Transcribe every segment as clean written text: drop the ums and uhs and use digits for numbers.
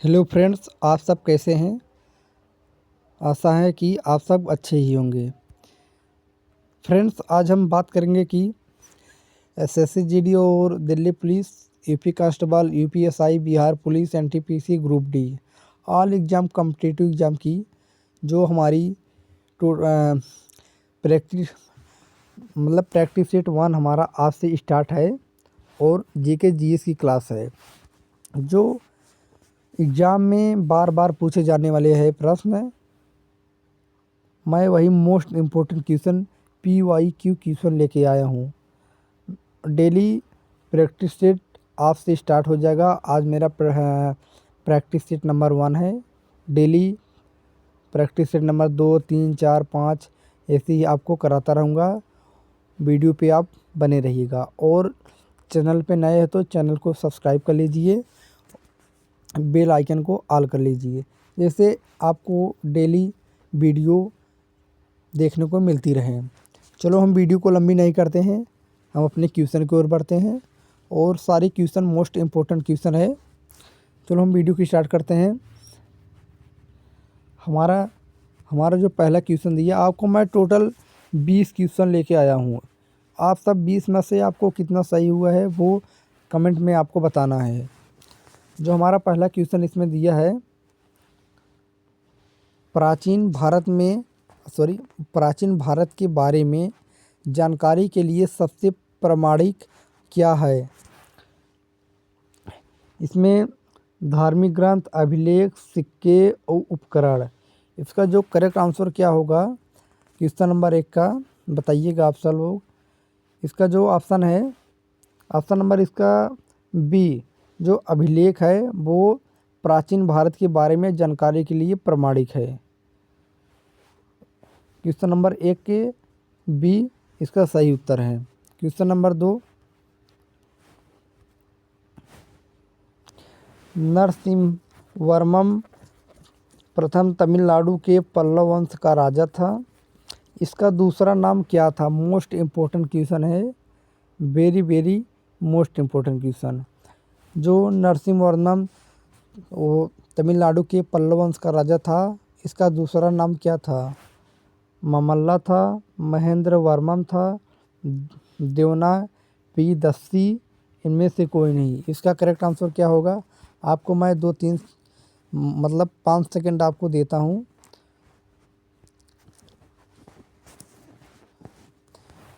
Hello friends, आप सब कैसे हैं। आशा है कि आप सब अच्छे ही होंगे। फ्रेंड्स, आज हम बात करेंगे कि एसएससी जीडी और Delhi police, UP constable, UPSI, Bihar police, NTPC, group D all exam competitive exam की जो हमारी प्रैक्टिस प्रैक्टिस सेट 1 हमारा आज से स्टार्ट है और जीके जीएस की क्लास है। जो एग्ज़ाम में बार बार पूछे जाने वाले हैं प्रश्न, मैं वही most important question PYQ question लेके आया हूँ। डेली प्रैक्टिस सेट आज से स्टार्ट हो जाएगा। आज मेरा प्रैक्टिस सेट नंबर 1 है। डेली प्रैक्टिस सेट नंबर 2, 3, 4, 5 ऐसे ही आपको कराता रहूँगा। वीडियो पे आप बने रहिएगा और चैनल पे नए हैं तो चैनल को सब्सक्राइब कर लीजिए, बेल आइकन को ऑल कर लीजिए, जैसे आपको डेली वीडियो देखने को मिलती रहे। चलो हम वीडियो को लंबी नहीं करते हैं, हम अपने क्वेश्चन की ओर बढ़ते हैं और सारे क्वेश्चन मोस्ट इम्पोर्टेंट क्वेश्चन है। चलो हम वीडियो की स्टार्ट करते हैं। हमारा हमारा जो पहला क्वेश्चन दिया आपको, मैं टोटल 20 क्वेश्चन लेके आया हूँ। आप सब 20 में से आपको कितना सही हुआ है वो कमेंट में आपको बताना है। जो हमारा पहला क्वेश्चन इसमें दिया है, प्राचीन भारत के बारे में जानकारी के लिए सबसे प्रामाणिक क्या है। इसमें धार्मिक ग्रंथ, अभिलेख, सिक्के और उपकरण। इसका जो करेक्ट आंसर क्या होगा क्वेश्चन नंबर 1 का, बताइएगा आप सब लोग। इसका जो ऑप्शन है, ऑप्शन नंबर इसका बी, जो अभिलेख है वो प्राचीन भारत के बारे में जानकारी के लिए प्रामाणिक है। क्वेश्चन नंबर 1 के बी इसका सही उत्तर है। क्वेश्चन नंबर 2, नरसिंहवर्मन प्रथम तमिलनाडु के पल्लव वंश का राजा था। इसका दूसरा नाम क्या था। मोस्ट इम्पोर्टेंट क्वेश्चन है, very very most important question. जो नरसिंहवर्मन वो तमिलनाडु के पल्लव वंश का राजा था, इसका दूसरा नाम क्या था। ममल्ला था, महेंद्र वर्मन था, देवना पीदस्सी, इनमें से कोई नहीं। इसका करेक्ट आंसर क्या होगा आपको मैं 2-3 5 सेकंड आपको देता हूँ।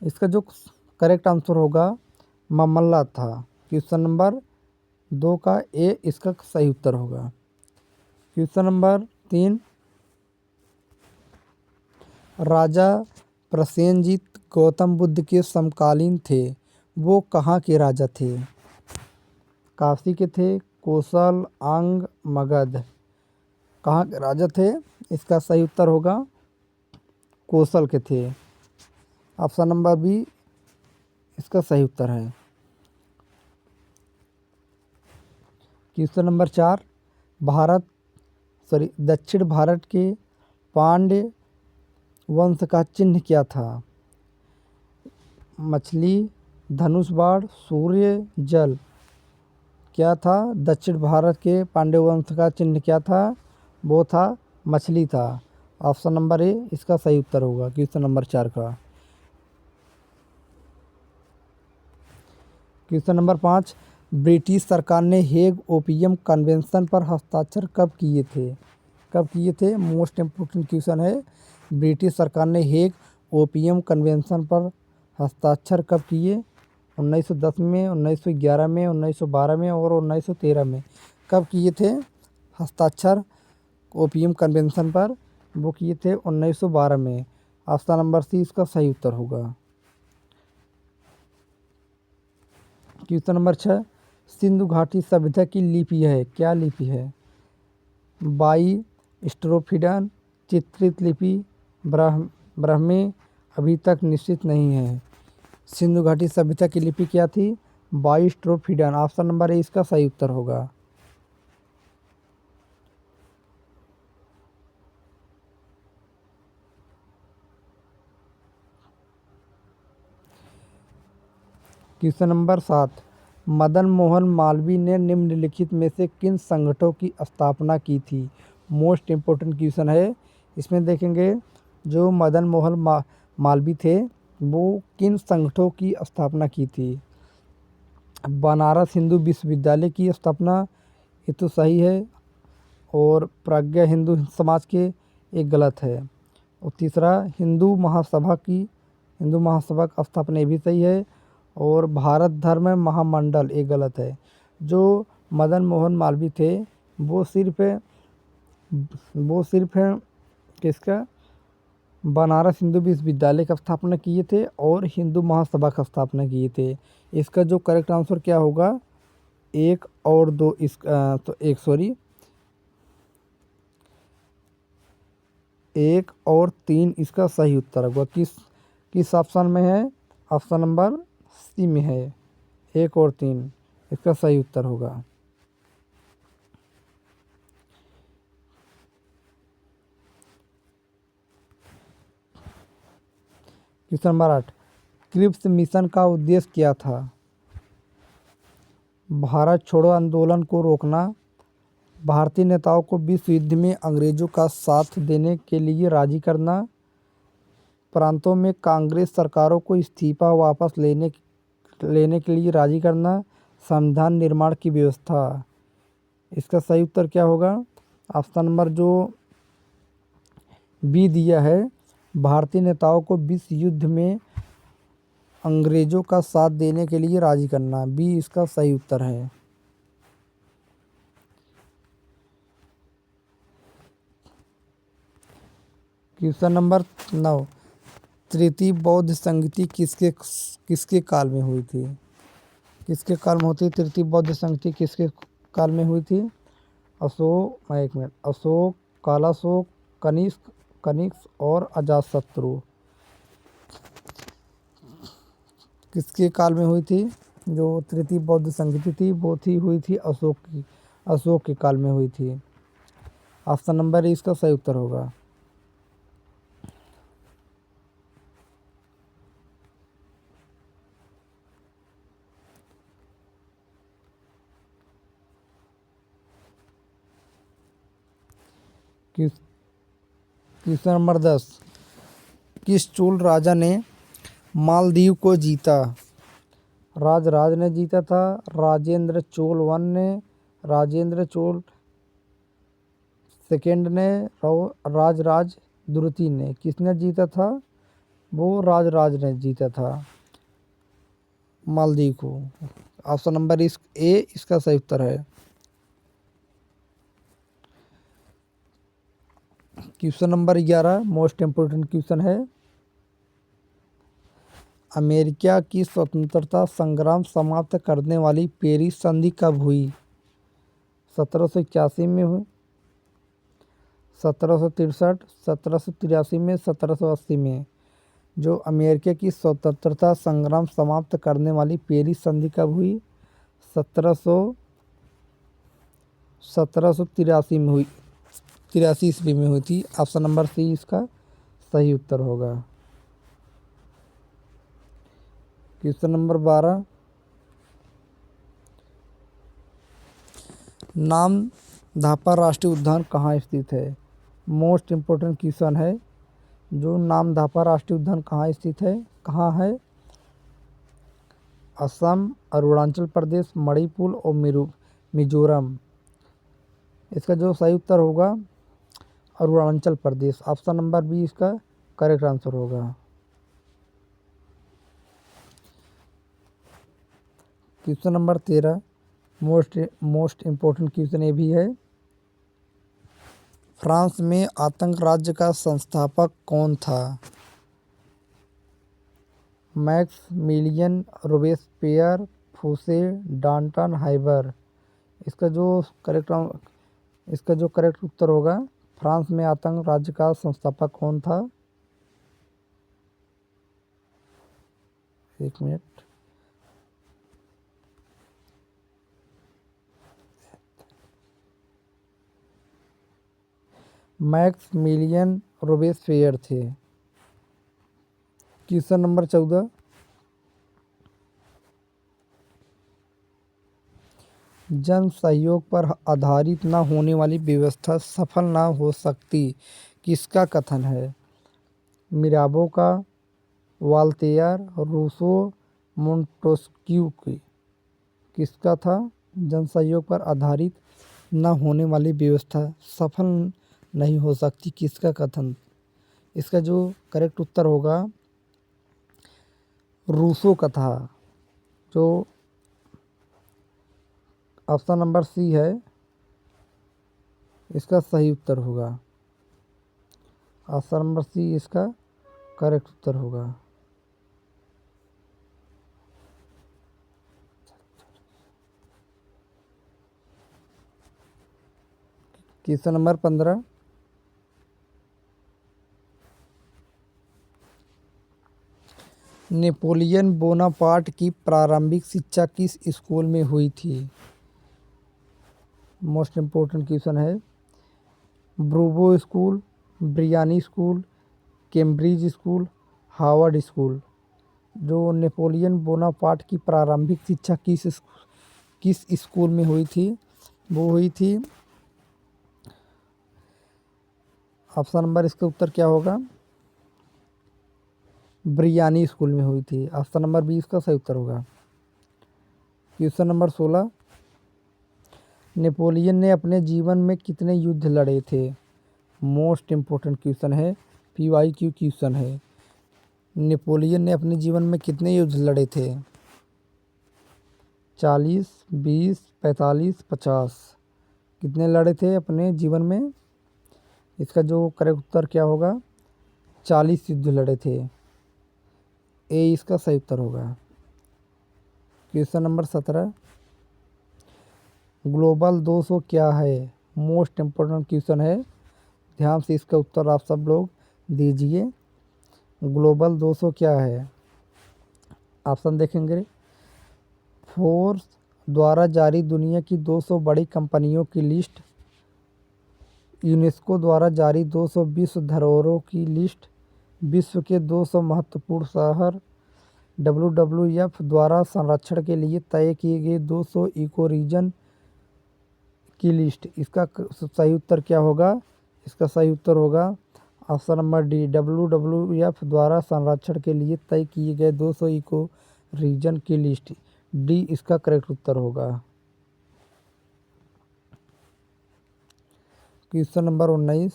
इसका जो करेक्ट आंसर होगा ममल्ला था। क्वेश्चन नंबर 2 का ए इसका सही उत्तर होगा। क्वेश्चन नंबर 3, राजा प्रसेनजीत गौतम बुद्ध के समकालीन थे, वो कहाँ के राजा थे। काशी के थे, कौशल, अंग, मगध। कहाँ के राजा थे। इसका सही उत्तर होगा कौशल के थे। ऑप्शन नंबर बी इसका सही उत्तर है। क्वेश्चन नंबर 4, दक्षिण भारत के पांड्य वंश का चिन्ह क्या था। मछली, धनुष बाण, सूर्य, जल। क्या था दक्षिण भारत के पांड्य वंश का चिन्ह क्या था। वो था मछली था। ऑप्शन नंबर ए इसका सही उत्तर होगा क्वेश्चन नंबर 4 का। क्वेश्चन नंबर 5, ब्रिटिश सरकार ने हेग ओपियम कन्वेंशन पर हस्ताक्षर कब किए थे। कब किए थे, मोस्ट इम्पोर्टेंट क्वेश्चन है। ब्रिटिश सरकार ने हेग ओपियम कन्वेंशन पर हस्ताक्षर कब किए। 1910 में, 1911 में, 1912 में और 1913 में। कब किए थे हस्ताक्षर ओपियम कन्वेंशन पर। वो किए थे 1912 में। ऑप्शन नंबर सी इसका सही उत्तर होगा। क्वेश्चन नंबर 6, सिंधु घाटी सभ्यता की लिपि है, क्या लिपि है। बाई स्ट्रोफिडन, चित्रित लिपि, ब्राह्मी। अभी तक निश्चित नहीं है। सिंधु घाटी सभ्यता की लिपि क्या थी, बाई स्ट्रोफिडन। ऑप्शन नंबर ए इसका सही उत्तर होगा। क्वेश्चन नंबर 7, मदन मोहन मालवीय ने निम्नलिखित में से किन संगठनों की स्थापना की थी? मोस्ट इम्पोर्टेंट क्वेश्चन है। इसमें देखेंगे जो मदन मोहन मालवीय थे वो किन संगठनों की स्थापना की थी? बनारस हिंदू विश्वविद्यालय की स्थापना, ये तो सही है। और प्रज्ञा हिंदू समाज के, एक गलत है। और तीसरा हिंदू महासभा की स्थापना, ये भी सही है। और भारत धर्म महामंडल, एक गलत है। जो मदन मोहन मालवीय थे वो सिर्फ किसका बनारस हिंदू विश्वविद्यालय का स्थापना किए थे और हिंदू महासभा का स्थापना किए थे। इसका जो करेक्ट आंसर क्या होगा? एक और दो, तो एक और तीन इसका सही उत्तर होगा। किस ऑप्शन में है? ऑप्शन नंबर सी में है, एक और तीन इसका सही उत्तर होगा। क्वेश्चन नंबर 8, क्रिप्स मिशन का उद्देश्य क्या था? भारत छोड़ो आंदोलन को रोकना, भारतीय नेताओं को विश्व युद्ध में अंग्रेजों का साथ देने के लिए राजी करना, प्रांतों में कांग्रेस सरकारों को इस्तीफा वापस लेने के लिए राजी करना, संविधान निर्माण की व्यवस्था। इसका सही उत्तर क्या होगा? ऑप्शन नंबर जो बी दिया है, भारतीय नेताओं को विश्व युद्ध में अंग्रेजों का साथ देने के लिए राजी करना, बी इसका सही उत्तर है। क्वेश्चन नंबर 9, तृतीय बौद्ध संगति किसके काल में हुई थी? किसके काल में होती? तृतीय बौद्ध संगति किसके काल में हुई थी? अशोक, कालाशोक, कनिष्क और अजातशत्रु, किसके काल में हुई थी? जो तृतीय बौद्ध संगति थी वो हुई थी अशोक के काल में हुई थी। ऑप्शन नंबर इसका सही उत्तर होगा। क्वेश्चन नंबर 10, किस चोल राजा ने मालदीव को जीता? राज ने जीता था, राजेंद्र चोल वन ने, राजेंद्र चोल सेकेंड ने, राज द्वितीय ने। किसने जीता था? वो राज ने जीता था मालदीव को। ऑप्शन नंबर इसका सही उत्तर है। Question number 11 most important question है। अमेरिका की स्वतंत्रता संग्राम समाप्त करने वाली पेरिस संधि कब हुई? 1781 में हुई, 1763, 1783 में, 1780 में। जो अमेरिका की स्वतंत्रता संग्राम समाप्त करने वाली पेरिस संधि कब हुई? 1783 में हुई, 83 ईस्वी में हुई थी। ऑप्शन नंबर सी इसका सही उत्तर होगा। क्वेश्चन नंबर 12, नामधापा राष्ट्रीय उद्यान कहाँ स्थित है? मोस्ट इम्पोर्टेंट क्वेश्चन है। जो नामधापा राष्ट्रीय उद्यान कहाँ स्थित है? कहाँ है? असम, अरुणाचल प्रदेश, मणिपुर और मिजोरम। इसका जो सही उत्तर होगा Arunachal Pradesh. Option number B इसका करेक्ट आंसर होगा। Question number 13 most important question ये भी है। फ्रांस में आतंक राज्य का संस्थापक कौन था? मैक्समिलियन रोबेस्पियर, फूसे, डांटन, हाइबर। इसका जो करेक्ट उत्तर होगा, फ्रांस में आतंक राज्य का संस्थापक कौन था? एक मिनट, मैक्समिलियन रोबेस्पियर थे। क्वेश्चन नंबर 14, जन सहयोग पर आधारित न होने वाली व्यवस्था सफल न हो सकती, किसका कथन है? मिराबो का, वाल्तेयर, रूसो, मोंटेस्क्यू की? किसका था? जन सहयोग पर आधारित न होने वाली व्यवस्था सफल नहीं हो सकती, किसका कथन? इसका जो करेक्ट उत्तर होगा रूसो का था। जो ऑप्शन नंबर सी है इसका सही उत्तर होगा। ऑप्शन नंबर सी इसका करेक्ट उत्तर होगा। क्वेश्चन नंबर 15, नेपोलियन बोनापार्ट की प्रारंभिक शिक्षा किस स्कूल में हुई थी? मोस्ट इम्पोर्टेंट क्वेश्चन है। ब्रूबो school, Brienne school, Cambridge school, Harvard school. जो नेपोलियन बोनापार्ट की प्रारंभिक शिक्षा किस स्कूल में हुई थी? वो हुई थी, ऑप्शन नंबर इसका उत्तर क्या होगा? ब्रियानी स्कूल में हुई थी। ऑप्शन नंबर बी इसका सही उत्तर होगा। क्वेश्चन नंबर 16, नेपोलियन ने अपने जीवन में कितने युद्ध लड़े थे? मोस्ट इम्पोर्टेंट क्वेश्चन है, PYQ क्वेश्चन है। नेपोलियन ने अपने जीवन में कितने युद्ध लड़े थे? 40, 20, 45, 50? कितने लड़े थे अपने जीवन में? इसका जो करेक्ट उत्तर क्या होगा? 40 युद्ध लड़े थे। ए इसका सही उत्तर होगा। क्वेश्चन नंबर 17, ग्लोबल 200 क्या है? मोस्ट इम्पोर्टेंट क्वेश्चन है, ध्यान से इसका उत्तर आप सब लोग दीजिए। ग्लोबल 200 क्या है? ऑप्शन देखेंगे। फोर्ब्स द्वारा जारी दुनिया की 200 बड़ी कंपनियों की लिस्ट, यूनेस्को द्वारा जारी 200 विश्व धरोहरों की लिस्ट, विश्व के 200 महत्वपूर्ण शहर, WWF द्वारा संरक्षण के लिए तय किए गए 200 इको रीजन की लिस्ट। इसका सही उत्तर क्या होगा? इसका सही उत्तर होगा ऑप्शन नंबर डी, WWF द्वारा संरक्षण के लिए तय किए गए 200 इको रीजन की लिस्ट। डी इसका करेक्ट उत्तर होगा। क्वेश्चन नंबर 19,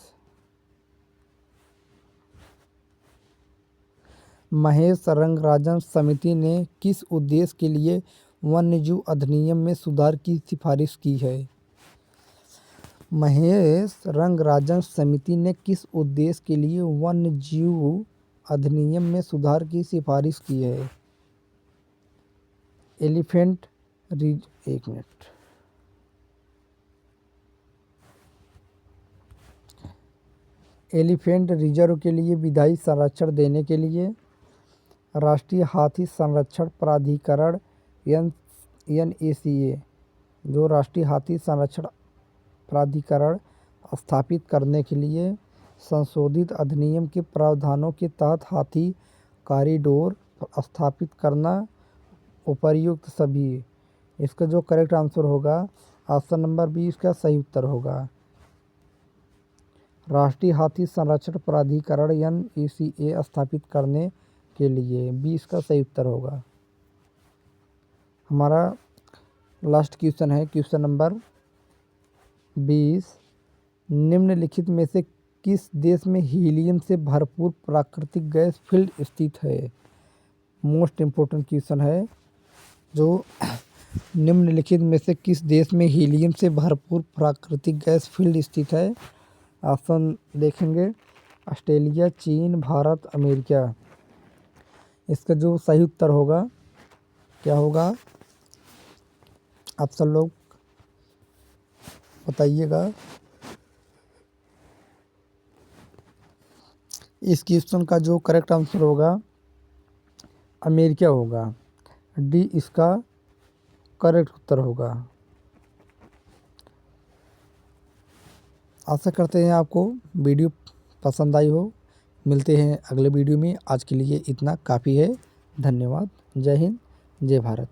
महेश रंगराजन समिति ने किस उद्देश्य के लिए वन्यजीव अधिनियम में सुधार की सिफारिश की है? महेश रंगराजन समिति ने किस उद्देश्य के लिए वन्यजीव अधिनियम में सुधार की सिफारिश की है? एलिफेंट रिज एक मिनट, एलिफेंट रिजर्व के लिए विधायी संरक्षण देने के लिए, राष्ट्रीय हाथी संरक्षण प्राधिकरण NACA जो राष्ट्रीय हाथी संरक्षण प्राधिकरण स्थापित करने के लिए, संशोधित अधिनियम के प्रावधानों के तहत हाथी कॉरिडोर स्थापित करना, उपर्युक्त सभी। इसका जो करेक्ट आंसर होगा ऑप्शन नंबर बी इसका सही उत्तर होगा। राष्ट्रीय हाथी संरक्षण प्राधिकरण NACA स्थापित करने के लिए बी इसका सही उत्तर होगा। हमारा लास्ट क्वेश्चन है, क्वेश्चन नंबर 20, निम्नलिखित में से किस देश में हीलियम से भरपूर प्राकृतिक गैस फील्ड स्थित है? मोस्ट इम्पोर्टेंट क्वेश्चन है। जो निम्नलिखित में से किस देश में हीलियम से भरपूर प्राकृतिक गैस फील्ड स्थित है? ऑप्शन देखेंगे। ऑस्ट्रेलिया, चीन, भारत, अमेरिका। इसका जो सही उत्तर होगा क्या होगा? आप सब लोग बताइएगा। इस क्वेश्चन का जो करेक्ट आंसर होगा अमेरिका होगा। डी इसका करेक्ट उत्तर होगा। आशा करते हैं आपको वीडियो पसंद आई हो। मिलते हैं अगले वीडियो में। आज के लिए इतना काफ़ी है। धन्यवाद। जय हिंद, जय भारत।